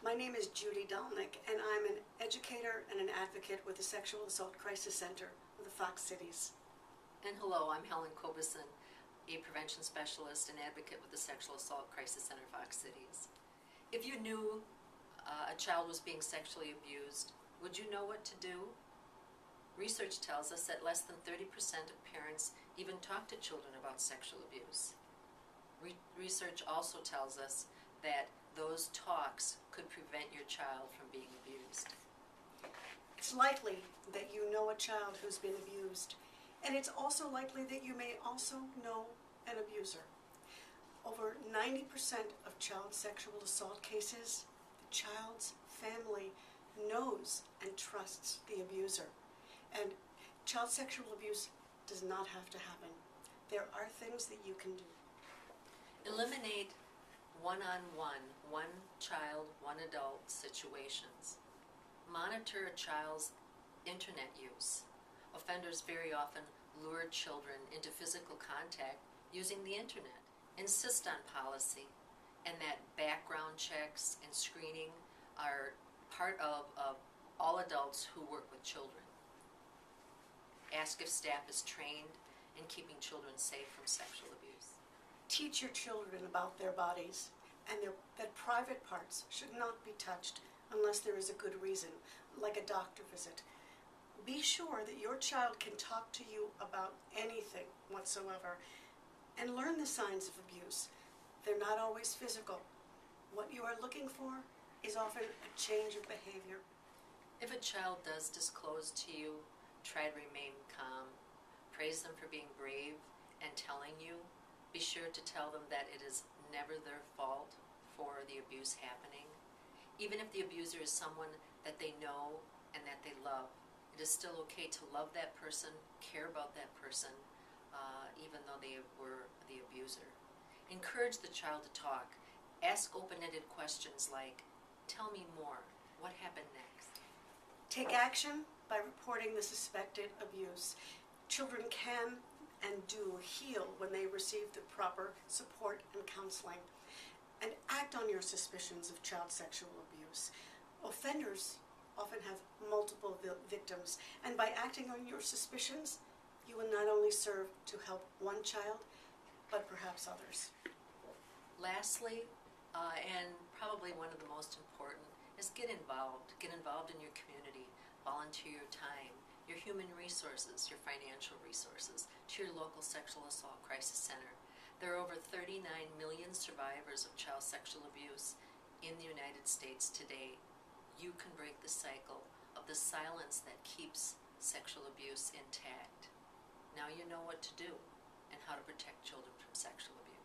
My name is Judy Dolnick, and I'm an educator and an advocate with the Sexual Assault Crisis Center of the Fox Cities. And hello, I'm Helen Kobeson, a prevention specialist and advocate with the Sexual Assault Crisis Center, Fox Cities. If you knew a child was being sexually abused, would you know what to do? Research tells us that less than 30% of parents even talk to children about sexual abuse. Research also tells us that those talks could prevent your child from being abused. It's likely that you know a child who's been abused, and it's also likely that you may also know an abuser. Over 90% of child sexual assault cases, the child's family knows and trusts the abuser. And child sexual abuse does not have to happen. There are things that you can do. Eliminate one-on-one, one child, one adult situations. Monitor a child's internet use. Offenders very often lure children into physical contact using the internet. Insist on policy, and that background checks and screening are part of all adults who work with children. Ask if staff is trained in keeping children safe from sexual abuse. Teach your children about their bodies and that private parts should not be touched unless there is a good reason, like a doctor visit. Be sure that your child can talk to you about anything whatsoever, and learn the signs of abuse. They're not always physical. What you are looking for is often a change of behavior. If a child does disclose to you, try to remain calm. Praise them for being brave and telling you. Be sure to tell them that it is never their fault for the abuse happening. Even if the abuser is someone that they know and that they love, it is still okay to love that person, care about that person, even though they were the abuser. Encourage the child to talk. Ask open-ended questions like, tell me more, what happened next? Take action by reporting the suspected abuse. Children can and do heal when they receive the proper support and counseling. And act on your suspicions of child sexual abuse. Offenders often have multiple victims, and by acting on your suspicions, you will not only serve to help one child, but perhaps others. Lastly, and probably one of the most important, is get involved. Get involved in your community. Volunteer your time, your human resources, your financial resources to your local Sexual Assault Crisis Center. There are over 39 million survivors of child sexual abuse in the United States today. You can break the cycle of the silence that keeps sexual abuse intact. Now you know what to do and how to protect children from sexual abuse.